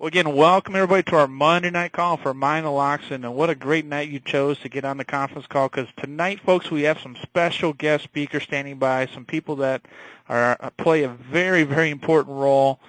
Well, again, welcome everybody to our Monday night call for Nyloxin, and what a great night you chose to get on the conference call, because tonight, folks, we have some special guest speakers standing by, some people that play a very, very important role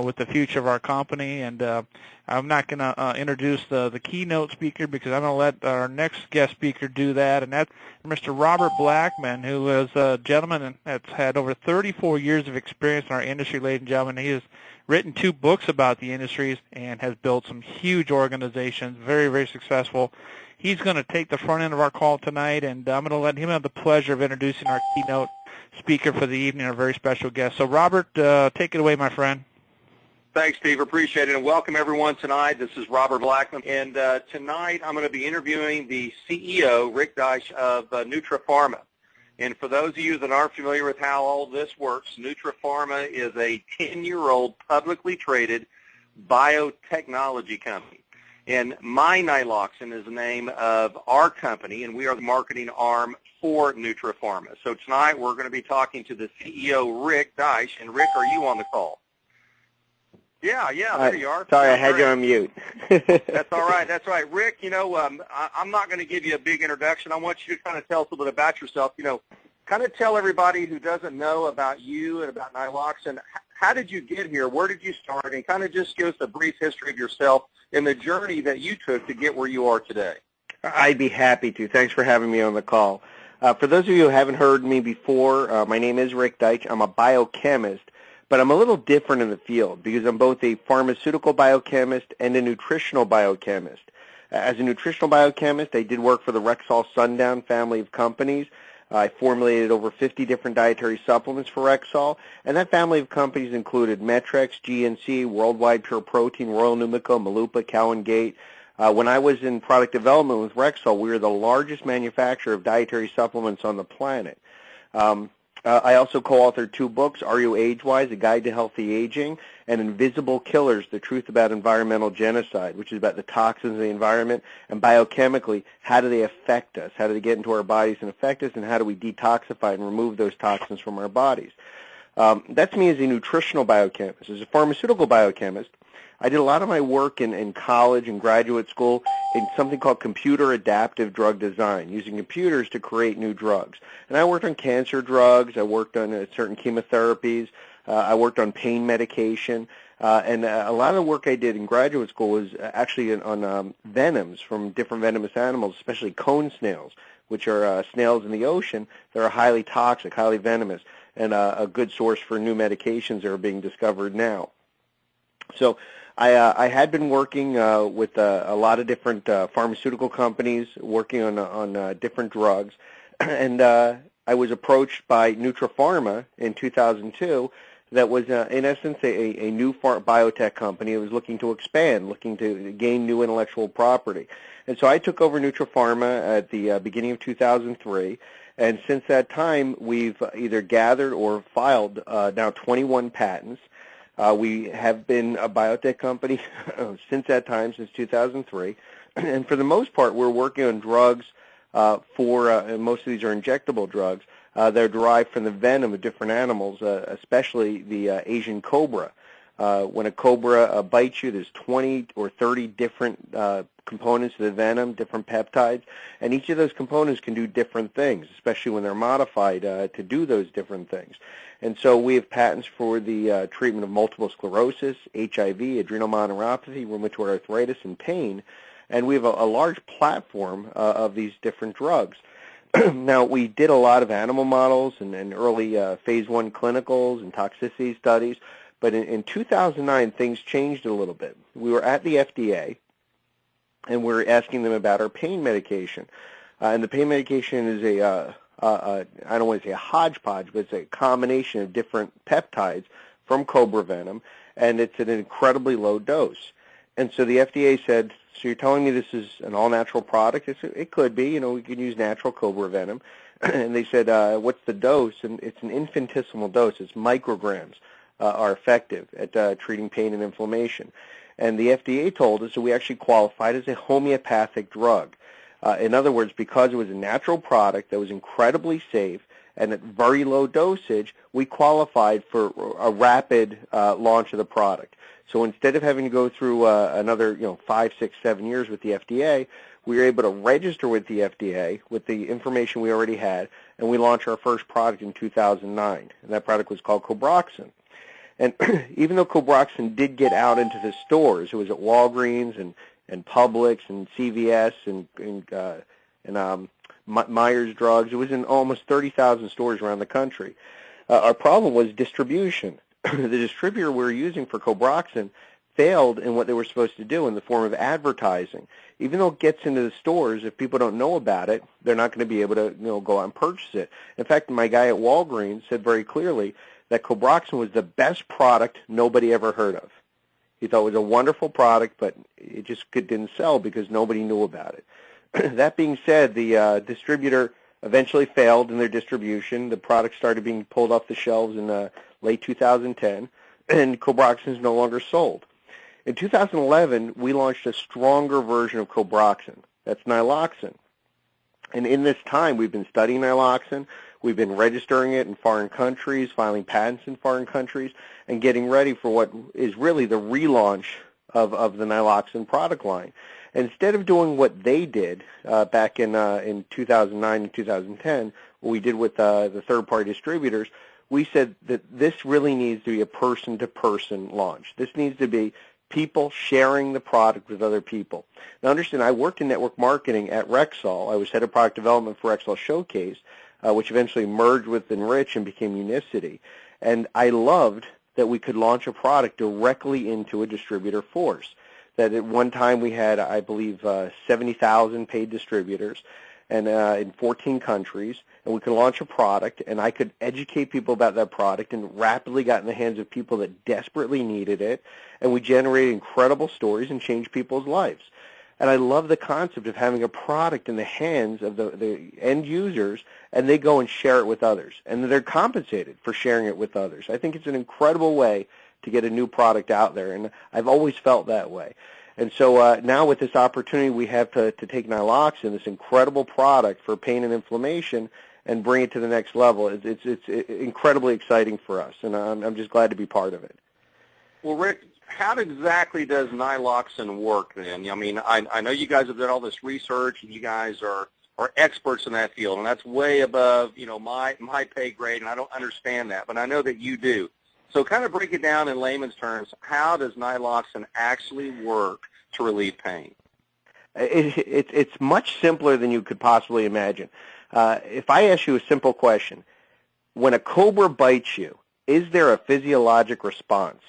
with the future of our company, and I'm not going to introduce the keynote speaker because I'm going to let our next guest speaker do that, and that's Mr. Robert Blackman, who is a gentleman that's had over 34 years of experience in our industry, ladies and gentlemen. He has written 2 books about the industries and has built some huge organizations, very, very successful. He's going to take the front end of our call tonight, and I'm going to let him have the pleasure of introducing our keynote speaker for the evening, our very special guest. So, Robert, take it away, my friend. Thanks, Steve. Appreciate it, and welcome everyone tonight. This is Robert Blackman, and tonight I'm going to be interviewing the CEO, Rick Deitsch, of NutraPharma. And for those of you that aren't familiar with how all this works, NutraPharma is a 10-year-old publicly traded biotechnology company. And my Nyloxin is the name of our company, and we are the marketing arm for NutraPharma. So tonight we're going to be talking to the CEO, Rick Deitsch. And Rick, are you on the call? Yeah, there you are. Sorry, I had you on mute. That's all right. That's right. Rick, I'm not going to give you a big introduction. I want you to kind of tell us a little bit about yourself. Kind of tell everybody who doesn't know about you and about Nyloxin, how did you get here? Where did you start? And kind of just give us a brief history of yourself and the journey that you took to get where you are today. I'd be happy to. Thanks for having me on the call. For those of you who haven't heard me before, my name is Rick Deitsch. I'm a biochemist. But I'm a little different in the field because I'm both a pharmaceutical biochemist and a nutritional biochemist. As a nutritional biochemist, I did work for the Rexall Sundown family of companies. I formulated over 50 different dietary supplements for Rexall, and that family of companies included Metrex, GNC, Worldwide Pure Protein, Royal Numico, Malupa, Cow & Gate. When I was in product development with Rexall, we were the largest manufacturer of dietary supplements on the planet. I also co-authored 2 books, Are You Age-Wise? A Guide to Healthy Aging, and Invisible Killers, The Truth About Environmental Genocide, which is about the toxins of the environment, and biochemically, how do they affect us? How do they get into our bodies and affect us, and how do we detoxify and remove those toxins from our bodies? That's me as a nutritional biochemist. As a pharmaceutical biochemist, I did a lot of my work in college and graduate school in something called computer adaptive drug design, using computers to create new drugs. And I worked on cancer drugs. I worked on certain chemotherapies. I worked on pain medication. And a lot of the work I did in graduate school was actually on venoms from different venomous animals, especially cone snails, which are snails in the ocean that are highly toxic, highly venomous, and a good source for new medications that are being discovered now. So I had been working with a lot of different pharmaceutical companies, working on different drugs, and I was approached by NutraPharma in 2002 that was, in essence, a new biotech company that was looking to expand, looking to gain new intellectual property. And so I took over NutraPharma at the beginning of 2003, and since that time, we've either gathered or filed now 21 patents. We have been a biotech company since that time, since 2003, and for the most part, we're working on drugs and most of these are injectable drugs that are derived from the venom of different animals, especially the Asian cobra. When a cobra bites you, there's 20 or 30 different components of the venom, different peptides, and each of those components can do different things, especially when they're modified to do those different things. And so we have patents for the treatment of multiple sclerosis, HIV, adrenal mononephropathy, rheumatoid arthritis, and pain, and we have a large platform of these different drugs. Now, we did a lot of animal models and early phase 1 clinicals and toxicity studies, but in 2009, things changed a little bit. We were at the FDA, and we were asking them about our pain medication. And the pain medication is I don't want to say a hodgepodge, but it's a combination of different peptides from cobra venom, and it's at an incredibly low dose. And so the FDA said, so you're telling me this is an all-natural product? It could be. We can use natural cobra venom. And they said, what's the dose? And it's an infinitesimal dose. It's micrograms are effective at treating pain and inflammation. And the FDA told us that we actually qualified as a homeopathic drug. In other words, because it was a natural product that was incredibly safe and at very low dosage, we qualified for a rapid launch of the product. So instead of having to go through another 5, 6, 7 years with the FDA, we were able to register with the FDA with the information we already had, and we launched our first product in 2009, and that product was called Cobroxin. And even though Cobroxin did get out into the stores, it was at Walgreens and Publix and CVS and Myers Drugs. It was in almost 30,000 stores around the country. Our problem was distribution. The distributor we were using for Cobroxin failed in what they were supposed to do in the form of advertising. Even though it gets into the stores, if people don't know about it, they're not going to be able to go out and purchase it. In fact, my guy at Walgreens said very clearly that Cobroxin was the best product nobody ever heard of. He thought it was a wonderful product, but it just didn't sell because nobody knew about it. That being said, the distributor eventually failed in their distribution. The product started being pulled off the shelves in late 2010, and Cobroxin is no longer sold. In 2011, we launched a stronger version of Cobroxin. That's Nyloxin. And in this time, we've been studying Nyloxin. We've been registering it in foreign countries, filing patents in foreign countries, and getting ready for what is really the relaunch of the Nyloxin product line. Instead of doing what they did back in 2009 and 2010, what we did with the third-party distributors, we said that this really needs to be a person-to-person launch. This needs to be people sharing the product with other people. Now understand, I worked in network marketing at Rexall. I was head of product development for Rexall Showcase, which eventually merged with Enrich and became Unicity. And I loved that we could launch a product directly into a distributor force. That at one time we had, I believe, 70,000 paid distributors and in 14 countries, and we could launch a product, and I could educate people about that product, and rapidly got in the hands of people that desperately needed it, and we generated incredible stories and changed people's lives. And I love the concept of having a product in the hands of the end users, and they go and share it with others, and they're compensated for sharing it with others. I think it's an incredible way to get a new product out there, and I've always felt that way. And so now with this opportunity, we have to take Nyloxin, this incredible product for pain and inflammation, and bring it to the next level. It's incredibly exciting for us, and I'm just glad to be part of it. Well, Rick, how exactly does Nyloxin work then? I mean, I know you guys have done all this research, and you guys are experts in that field, and that's way above my pay grade, and I don't understand that, but I know that you do. So kind of break it down in layman's terms. How does Nyloxin actually work to relieve pain? It's much simpler than you could possibly imagine. If I ask you a simple question, when a cobra bites you, is there a physiologic response?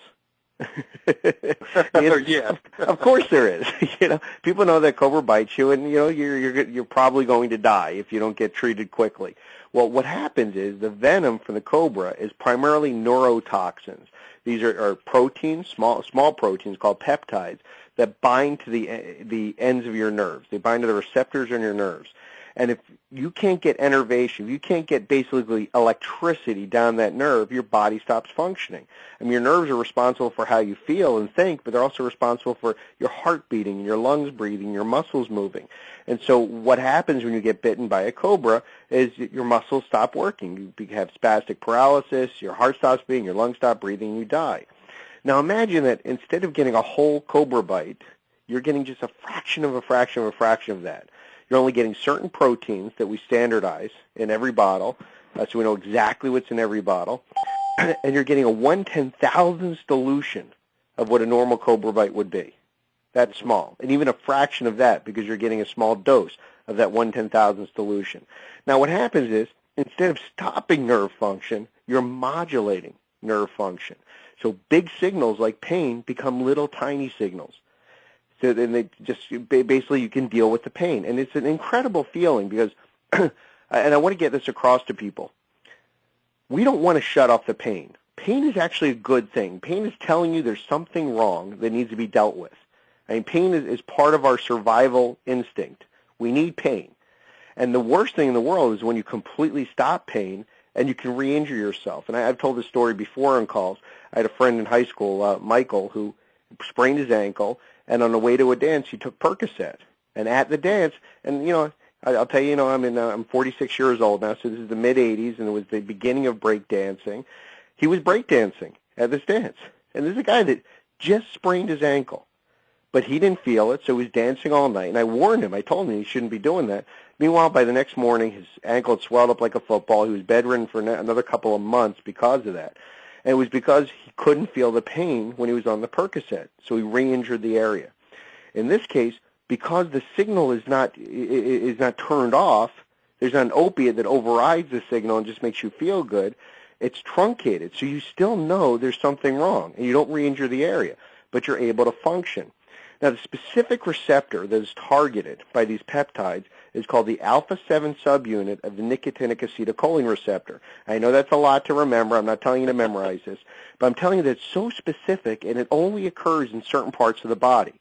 Yeah. Of course there is. People know that cobra bites you, and you're probably going to die if you don't get treated quickly. Well, what happens is the venom from the cobra is primarily neurotoxins. These are proteins, small proteins called peptides that bind to the ends of your nerves. They bind to the receptors on your nerves. And if you can't get innervation, if you can't get basically electricity down that nerve, your body stops functioning. I mean, your nerves are responsible for how you feel and think, but they're also responsible for your heart beating, your lungs breathing, your muscles moving. And so what happens when you get bitten by a cobra is your muscles stop working. You have spastic paralysis, your heart stops beating, your lungs stop breathing, and you die. Now imagine that instead of getting a whole cobra bite, you're getting just a fraction of that. You're only getting certain proteins that we standardize in every bottle, so we know exactly what's in every bottle, and you're getting a 1/10,000th dilution of what a normal cobra bite would be. That's small, and even a fraction of that because you're getting a small dose of that 1/10,000th dilution. Now what happens is, instead of stopping nerve function, you're modulating nerve function. So big signals like pain become little tiny signals. So then they just basically you can deal with the pain, and it's an incredible feeling because, and I want to get this across to people. We don't want to shut off the pain. Pain is actually a good thing. Pain is telling you there's something wrong that needs to be dealt with. I mean, pain is part of our survival instinct. We need pain, and the worst thing in the world is when you completely stop pain and you can re-injure yourself. And I've told this story before on calls. I had a friend in high school, Michael, who sprained his ankle. And on the way to a dance, he took Percocet. And at the dance, and I'll tell you, I'm 46 years old now, so this is the mid-'80s, and it was the beginning of breakdancing. He was breakdancing at this dance, and there's a guy that just sprained his ankle, but he didn't feel it, so he was dancing all night, and I warned him. I told him he shouldn't be doing that. Meanwhile, by the next morning, his ankle had swelled up like a football. He was bedridden for another couple of months because of that, and it was because he couldn't feel the pain when he was on the Percocet, so he re-injured the area. In this case, because the signal is not turned off, there's an opiate that overrides the signal and just makes you feel good. It's truncated, so you still know there's something wrong, and you don't re-injure the area, but you're able to function. Now, the specific receptor that is targeted by these peptides is called the alpha-7 subunit of the nicotinic acetylcholine receptor. I know that's a lot to remember. I'm not telling you to memorize this, but I'm telling you that it's so specific, and it only occurs in certain parts of the body.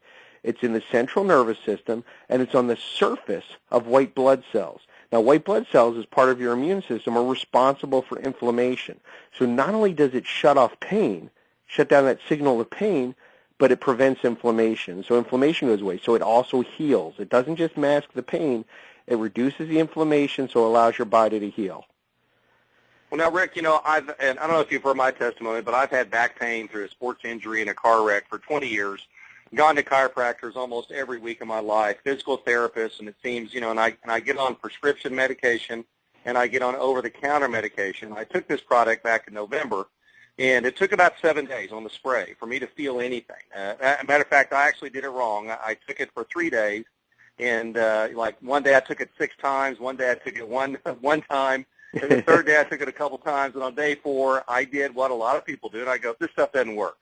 It's in the central nervous system, and it's on the surface of white blood cells. Now, white blood cells, as part of your immune system, are responsible for inflammation. So not only does it shut off pain, shut down that signal of pain, but it prevents inflammation. So inflammation goes away. So it also heals. It doesn't just mask the pain. It reduces the inflammation, so it allows your body to heal. Well, now, Rick, and I don't know if you've heard my testimony, but I've had back pain through a sports injury and a car wreck for 20 years. Gone to chiropractors almost every week of my life, physical therapists, and it seems, and I get on prescription medication and I get on over-the-counter medication. I took this product back in November, and it took about 7 days on the spray for me to feel anything. Matter of fact, I actually did it wrong. I took it for 3 days, and one day I took it 6 times, one day I took it one time, and the third day I took it a couple times, and on day 4 I did what a lot of people do, and I go, this stuff doesn't work.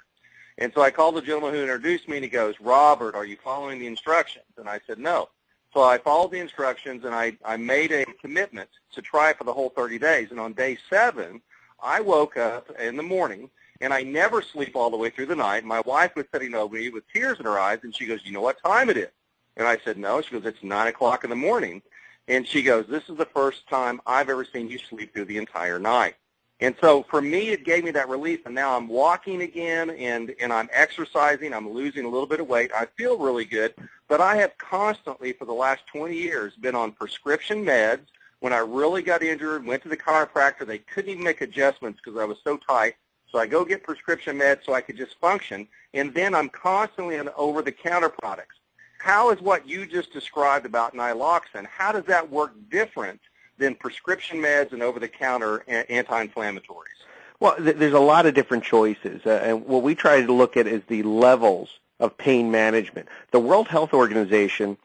And so I called the gentleman who introduced me, and he goes, Robert, are you following the instructions? And I said, no. So I followed the instructions, and I made a commitment to try it for the whole 30 days. And on day 7, I woke up in the morning, and I never sleep all the way through the night. My wife was sitting over me with tears in her eyes, and she goes, you know what time it is? And I said, no. She goes, it's 9 o'clock in the morning. And she goes, this is the first time I've ever seen you sleep through the entire night. And so for me, it gave me that relief, and now I'm walking again, and I'm exercising. I'm losing a little bit of weight. I feel really good, but I have constantly for the last 20 years been on prescription meds. When I really got injured, went to the chiropractor. They couldn't even make adjustments because I was so tight. So I go get prescription meds so I could just function, and then I'm constantly on over-the-counter products. How is what you just described about Nyloxin, how does that work different than prescription meds and over-the-counter anti-inflammatories? Well, there's a lot of different choices, and what we try to look at is the levels of pain management. The World Health Organization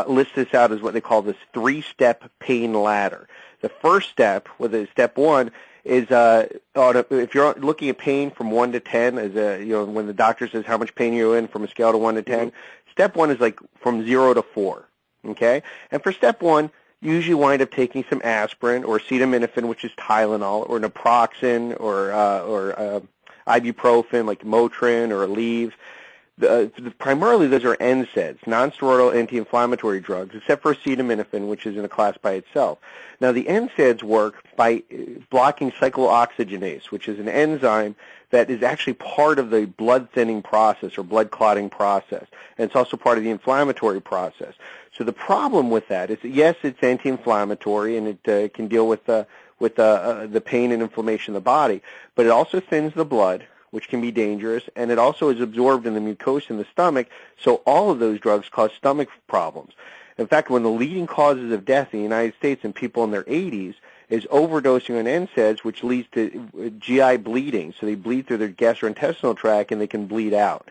lists this out as what they call this 3-step pain ladder. The first step, step 1, is if you're looking at pain from 1 to 10, when the doctor says how much pain you're in from a scale of 1 to 10, step 1 is like from 0 to 4. Okay, and for step 1, you usually wind up taking some aspirin or acetaminophen, which is Tylenol, or naproxen, or ibuprofen like Motrin or Aleve. Primarily, those are NSAIDs, non-steroidal anti-inflammatory drugs, except for acetaminophen, which is in a class by itself. Now, the NSAIDs work by blocking cyclooxygenase, which is an enzyme that is actually part of the blood thinning process or blood clotting process, and it's also part of the inflammatory process. So the problem with that is that, yes, it's anti-inflammatory, and it can deal with the pain and inflammation of the body, but it also thins the blood, which can be dangerous, and it also is absorbed in the mucosa in the stomach, so all of those drugs cause stomach problems. In fact, one of the leading causes of death in the United States in people in their 80s is overdosing on NSAIDs, which leads to GI bleeding. So they bleed through their gastrointestinal tract, and they can bleed out.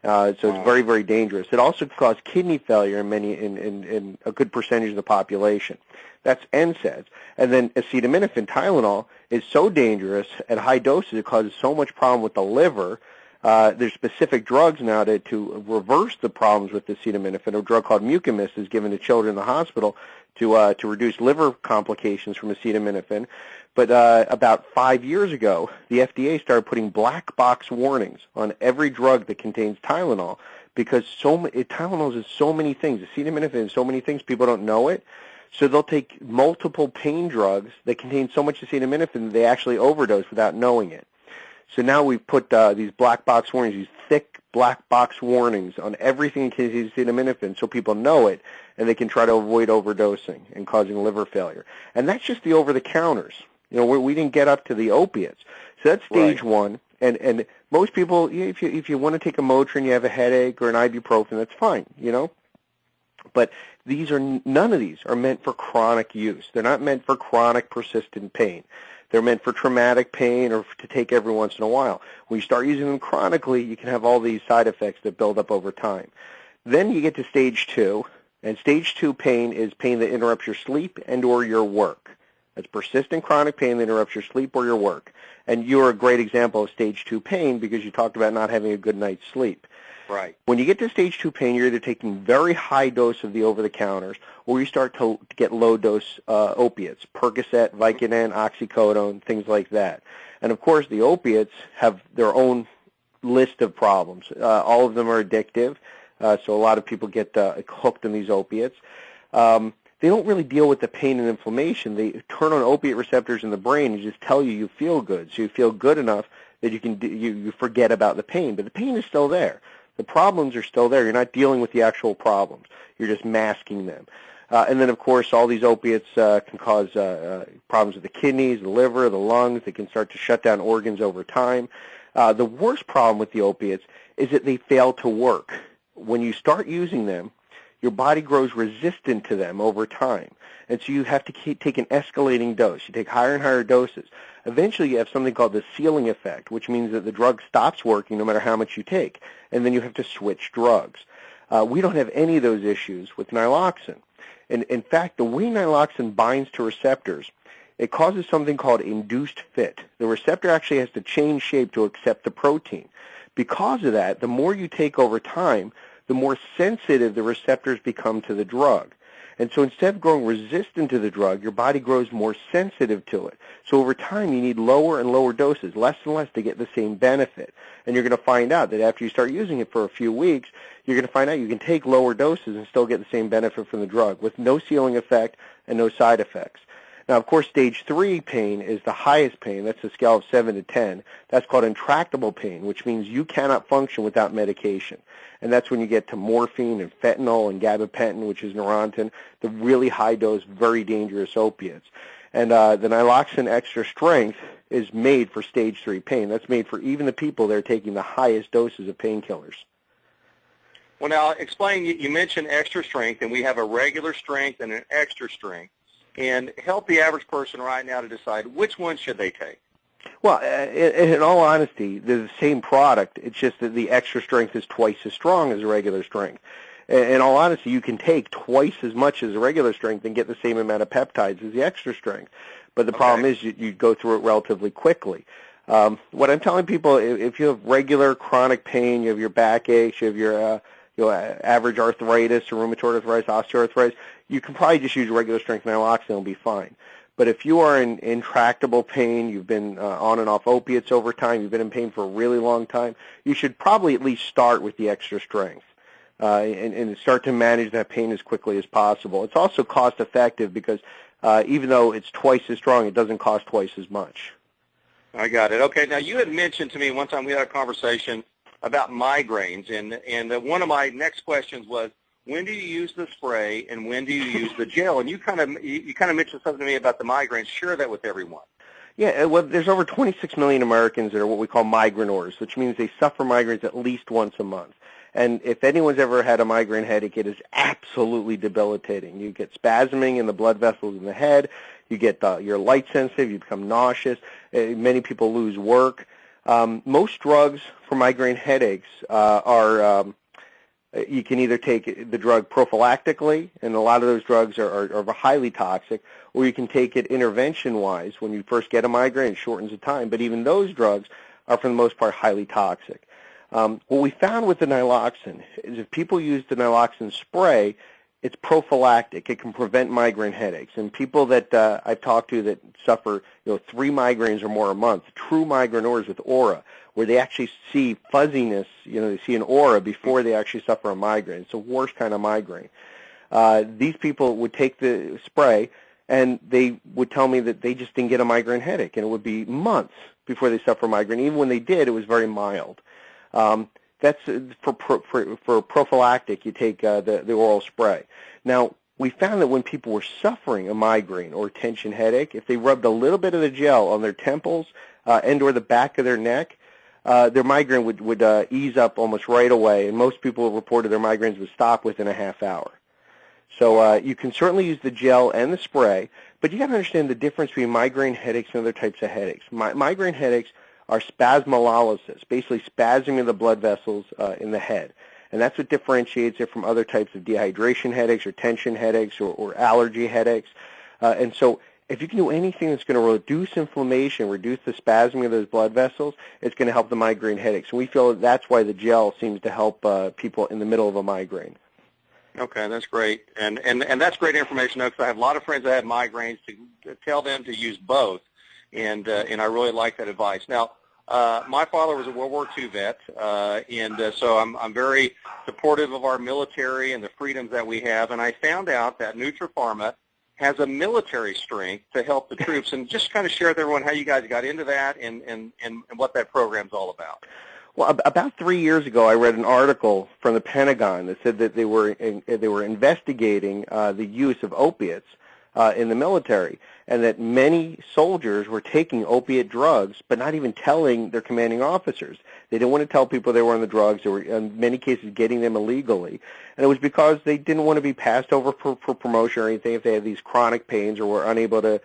So it's very, very dangerous. It also causes kidney failure in a good percentage of the population. That's NSAIDs. And then acetaminophen, Tylenol, is so dangerous at high doses. It causes so much problem with the liver. There's specific drugs now to reverse the problems with acetaminophen. A drug called Mucomyst is given to children in the hospital to reduce liver complications from acetaminophen. But about 5 years ago, the FDA started putting black box warnings on every drug that contains Tylenol because Tylenol is so many things. Acetaminophen is so many things, people don't know it. So they'll take multiple pain drugs that contain so much acetaminophen that they actually overdose without knowing it. So now we've put these black box warnings, these thick black box warnings on everything in case you acetaminophen so people know it and they can try to avoid overdosing and causing liver failure. And that's just the over-the-counters. You know, we didn't get up to the opiates. So that's stage one. And most people, if you want to take a Motrin, you have a headache or an ibuprofen, that's fine, you know. But none of these are meant for chronic use. They're not meant for chronic persistent pain. They're meant for traumatic pain or to take every once in a while. When you start using them chronically, you can have all these side effects that build up over time. Then you get to stage 2, and stage 2 pain is pain that interrupts your sleep and or your work. That's persistent chronic pain that interrupts your sleep or your work. And you're a great example of stage 2 pain because you talked about not having a good night's sleep. Right. When you get to stage 2 pain, you're either taking very high dose of the over-the-counters or you start to get low-dose opiates, Percocet, Vicodin, oxycodone, things like that. And, of course, the opiates have their own list of problems. All of them are addictive, so a lot of people get hooked on these opiates. They don't really deal with the pain and inflammation. They turn on opiate receptors in the brain and just tell you feel good. So you feel good enough that you forget about the pain. But the pain is still there. The problems are still there. You're not dealing with the actual problems. You're just masking them. And then, of course, all these opiates can cause problems with the kidneys, the liver, the lungs. They can start to shut down organs over time. The worst problem with the opiates is that they fail to work. When you start using them, your body grows resistant to them over time. And so you have to take an escalating dose. You take higher and higher doses. Eventually you have something called the ceiling effect, which means that the drug stops working no matter how much you take. And then you have to switch drugs. We don't have any of those issues with Nyloxin. And in fact, the way Nyloxin binds to receptors, it causes something called induced fit. The receptor actually has to change shape to accept the protein. Because of that, the more you take over time, the more sensitive the receptors become to the drug. And so instead of growing resistant to the drug, your body grows more sensitive to it. So over time, you need lower and lower doses, less and less to get the same benefit. And you're going to find out that after you start using it for a few weeks, you're going to find out you can take lower doses and still get the same benefit from the drug with no ceiling effect and no side effects. Now, of course, stage 3 pain is the highest pain. That's a scale of 7 to 10. That's called intractable pain, which means you cannot function without medication. And that's when you get to morphine and fentanyl and gabapentin, which is Neurontin, the really high-dose, very dangerous opiates. And the Nyloxin extra strength is made for stage 3 pain. That's made for even the people that are taking the highest doses of painkillers. Well, now, explain, you mentioned extra strength, and we have a regular strength and an extra strength. And help the average person right now to decide which one should they take. Well, in all honesty, they're the same product. It's just that the extra strength is twice as strong as the regular strength. In all honesty, you can take twice as much as the regular strength and get the same amount of peptides as the extra strength. But the problem is you go through it relatively quickly. What I'm telling people, if you have regular chronic pain, you have your backache, you have your average arthritis or rheumatoid arthritis, osteoarthritis, you can probably just use regular strength Nyloxin and it'll be fine. But if you are in intractable pain, you've been on and off opiates over time, you've been in pain for a really long time, you should probably at least start with the extra strength and start to manage that pain as quickly as possible. It's also cost effective because even though it's twice as strong, it doesn't cost twice as much. I got it. Okay, now you had mentioned to me one time we had a conversation about migraines, and one of my next questions was, when do you use the spray and when do you use the gel? And you kind of mentioned something to me about the migraines. Share that with everyone. Yeah, well, there's over 26 million Americans that are what we call migraineurs, which means they suffer migraines at least once a month. And if anyone's ever had a migraine headache, it is absolutely debilitating. You get spasming in the blood vessels in the head. You get you're light sensitive. You become nauseous. Many people lose work. Most drugs for migraine headaches are you can either take the drug prophylactically, and a lot of those drugs are highly toxic, or you can take it intervention-wise. When you first get a migraine, it shortens the time. But even those drugs are, for the most part, highly toxic. What we found with the Nyloxin is if people use the Nyloxin spray, it's prophylactic. It can prevent migraine headaches. And people that I've talked to that suffer 3 migraines or more a month, true migraineurs with aura, where they actually see fuzziness, they see an aura before they actually suffer a migraine. It's the worst kind of migraine. These people would take the spray, and they would tell me that they just didn't get a migraine headache, and it would be months before they suffer migraine. Even when they did, it was very mild. That's for prophylactic. You take the oral spray. Now, we found that when people were suffering a migraine or tension headache, if they rubbed a little bit of the gel on their temples and or the back of their neck, their migraine would ease up almost right away, and most people reported their migraines would stop within a half hour. So you can certainly use the gel and the spray, but you got to understand the difference between migraine headaches and other types of headaches. Migraine headaches are spasmolysis, basically spasming of the blood vessels in the head. And that's what differentiates it from other types of dehydration headaches or tension headaches or allergy headaches. And so if you can do anything that's going to reduce inflammation, reduce the spasming of those blood vessels, it's going to help the migraine headaches. And we feel that's why the gel seems to help people in the middle of a migraine. Okay, that's great. And that's great information, because I have a lot of friends that have migraines to tell them to use both. And I really like that advice. Now, my father was a World War II vet, and so I'm very supportive of our military and the freedoms that we have. And I found out that NutraPharma has a military strength to help the troops. And just kind of share with everyone how you guys got into that and what that program's all about. Well, about 3 years ago, I read an article from the Pentagon that said that they were investigating the use of opiates in the military, and that many soldiers were taking opiate drugs but not even telling their commanding officers. They didn't want to tell people they were on the drugs. They were, in many cases, getting them illegally. And it was because they didn't want to be passed over for promotion or anything if they had these chronic pains or were unable to,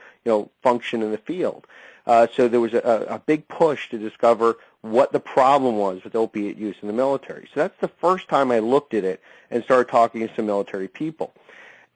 function in the field. So there was a big push to discover what the problem was with opiate use in the military. So that's the first time I looked at it and started talking to some military people.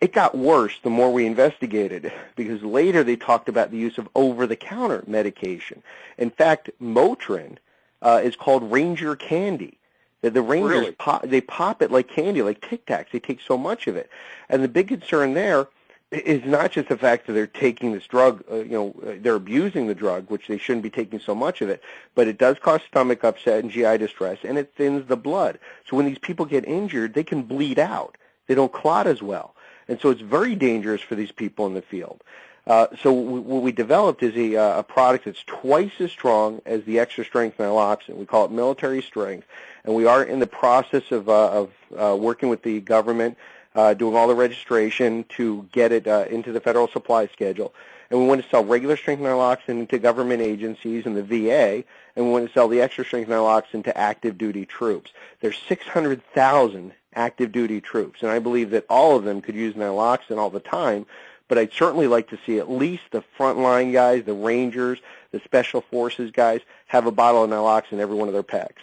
It got worse the more we investigated, because later they talked about the use of over-the-counter medication. In fact, Motrin is called Ranger candy. The Rangers, really? They pop it like candy, like Tic Tacs. They take so much of it. And the big concern there is not just the fact that they're taking this drug, they're abusing the drug, which they shouldn't be taking so much of it, but it does cause stomach upset and GI distress, and it thins the blood. So when these people get injured, they can bleed out. They don't clot as well. And so it's very dangerous for these people in the field. So what we developed is a product that's twice as strong as the extra strength Nyloxin. We call it military strength, and we are in the process of working with the government, doing all the registration to get it into the federal supply schedule. And we want to sell regular strength Nyloxin to government agencies and the VA, and we want to sell the extra strength Nyloxin to active duty troops. There's 600,000 active duty troops, and I believe that all of them could use Nyloxin all the time, but I'd certainly like to see at least the frontline guys, the Rangers, the Special Forces guys, have a bottle of Nyloxin in every one of their packs.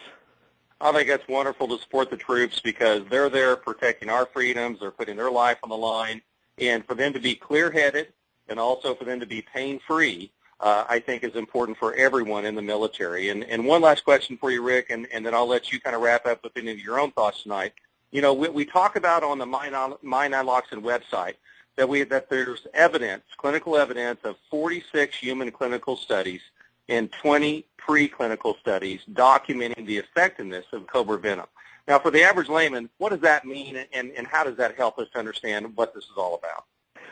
I think that's wonderful to support the troops, because they're there protecting our freedoms. They're putting their life on the line. And for them to be clear-headed and also for them to be pain-free, I think is important for everyone in the military. And one last question for you, Rick, and then I'll let you kind of wrap up with any of your own thoughts tonight. We talk about on the My Nyloxin website that there's evidence, clinical evidence of 46 human clinical studies and 20 preclinical studies documenting the effectiveness of cobra venom. Now, for the average layman, what does that mean, and how does that help us to understand what this is all about?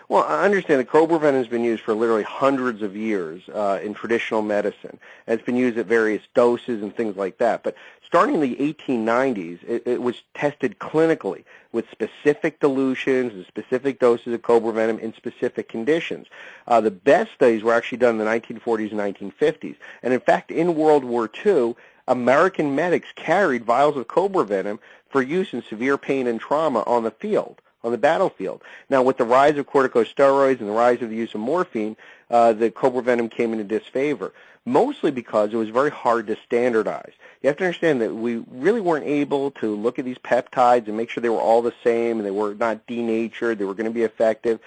Well, I understand that cobra venom has been used for literally hundreds of years in traditional medicine, and it's been used at various doses and things like that. But starting in the 1890s, it was tested clinically with specific dilutions and specific doses of cobra venom in specific conditions. The best studies were actually done in the 1940s and 1950s. And in fact, in World War II, American medics carried vials of cobra venom for use in severe pain and trauma on the field, on the battlefield. Now, with the rise of corticosteroids and the rise of the use of morphine, the cobra venom came into disfavor, mostly because it was very hard to standardize. You have to understand that we really weren't able to look at these peptides and make sure they were all the same and they were not denatured, they were going to be effective,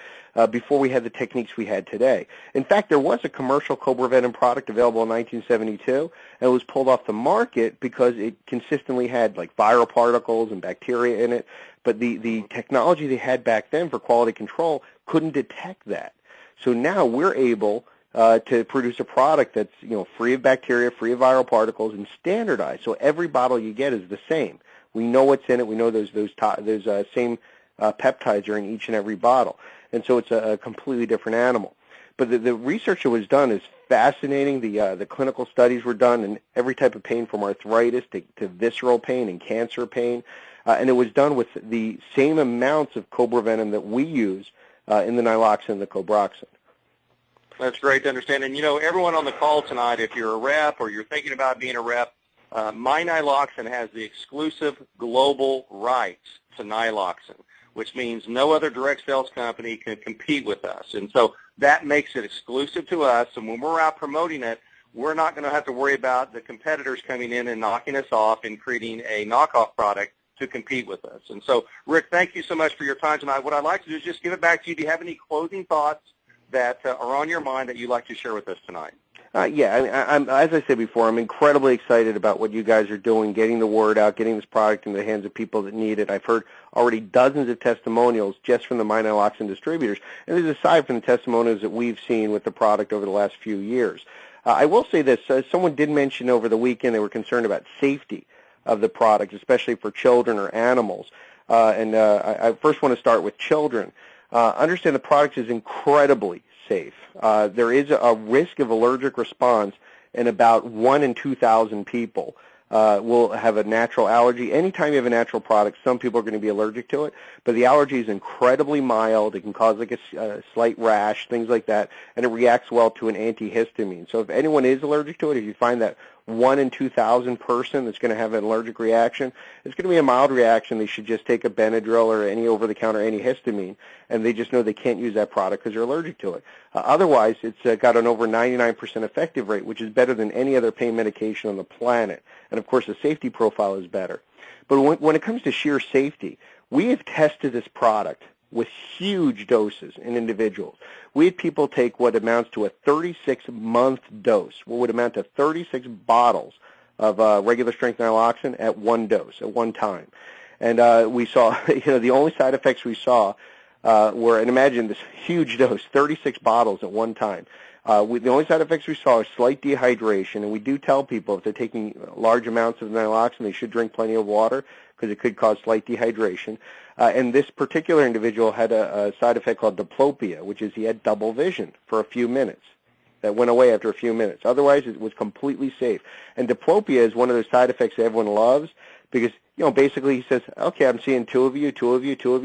before we had the techniques we had today. In fact, there was a commercial cobra venom product available in 1972, and it was pulled off the market because it consistently had like viral particles and bacteria in it, but the technology they had back then for quality control couldn't detect that. So now we're able to produce a product that's free of bacteria, free of viral particles, and standardized. So every bottle you get is the same. We know what's in it. We know those same peptides are in each and every bottle, and so it's a completely different animal. But the research that was done is fascinating. The clinical studies were done in every type of pain from arthritis to visceral pain and cancer pain. And it was done with the same amounts of cobra venom that we use in the Nyloxin and the Cobroxin. That's great to understand. And, everyone on the call tonight, if you're a rep or you're thinking about being a rep, my Nyloxin has the exclusive global rights to Nyloxin, which means no other direct sales company can compete with us. And so that makes it exclusive to us. And when we're out promoting it, we're not going to have to worry about the competitors coming in and knocking us off and creating a knockoff product to compete with us. And so, Rick, thank you so much for your time tonight. What I'd like to do is just give it back to you. Do you have any closing thoughts that are on your mind that you'd like to share with us tonight? I'm, as I said before, I'm incredibly excited about what you guys are doing, getting the word out, getting this product in the hands of people that need it. I've heard already dozens of testimonials just from the Nyloxin distributors, and this is aside from the testimonials that we've seen with the product over the last few years. I will say this. Someone did mention over the weekend they were concerned about safety of the product, especially for children or animals. I first want to start with children. Understand the product is incredibly safe. There is a risk of allergic response in about 1 in 2,000 people will have a natural allergy. Anytime you have a natural product, some people are going to be allergic to it, but the allergy is incredibly mild. It can cause like a slight rash, things like that, and it reacts well to an antihistamine. So if anyone is allergic to it, if you find that 1 in 2,000 person that's going to have an allergic reaction, it's going to be a mild reaction. They should just take a Benadryl or any over-the-counter antihistamine, and they just know they can't use that product because they're allergic to it. Otherwise, it's got an over 99% effective rate, which is better than any other pain medication on the planet. And, of course, the safety profile is better. But when it comes to sheer safety, we have tested this product with huge doses in individuals. We had people take what amounts to a 36-month dose, what would amount to 36 bottles of regular strength Nyloxin at one dose, at one time. And we saw, the only side effects we saw were, and imagine this huge dose, 36 bottles at one time. The only side effects we saw are slight dehydration, and we do tell people if they're taking large amounts of Nyloxin, they should drink plenty of water because it could cause slight dehydration. And this particular individual had a side effect called diplopia, which is he had double vision for a few minutes. That went away after a few minutes. Otherwise, it was completely safe. And diplopia is one of those side effects that everyone loves because, basically he says, okay, I'm seeing two of you.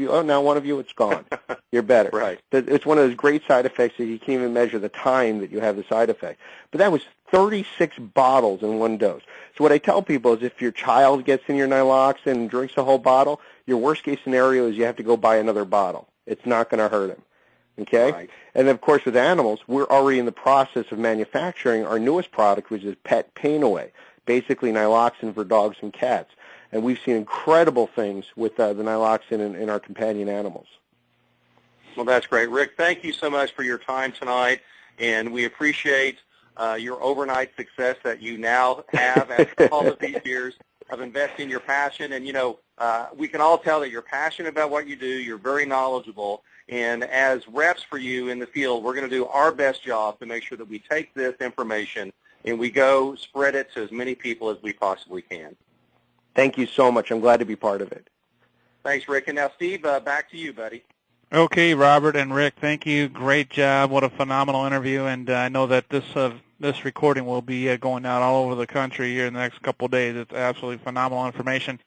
Oh, now one of you, it's gone. You're better. Right. It's one of those great side effects that you can't even measure the time that you have the side effect. But that was 36 bottles in one dose. So what I tell people is if your child gets in your Nyloxin and drinks a whole bottle, your worst case scenario is you have to go buy another bottle. It's not going to hurt him. Okay? Right. And then, of course, with animals, we're already in the process of manufacturing our newest product, which is Pet Pain Away, basically Nyloxin for dogs and cats. And we've seen incredible things with the Nyloxin in our companion animals. Well, that's great. Rick, thank you so much for your time tonight, and we appreciate your overnight success that you now have after all of these years of investing your passion. And, we can all tell that you're passionate about what you do. You're very knowledgeable. And as reps for you in the field, we're going to do our best job to make sure that we take this information and we go spread it to as many people as we possibly can. Thank you so much. I'm glad to be part of it. Thanks, Rick. And now, Steve, back to you, buddy. Okay, Robert and Rick, thank you. Great job. What a phenomenal interview. And I know that this recording will be going out all over the country here in the next couple of days. It's absolutely phenomenal information.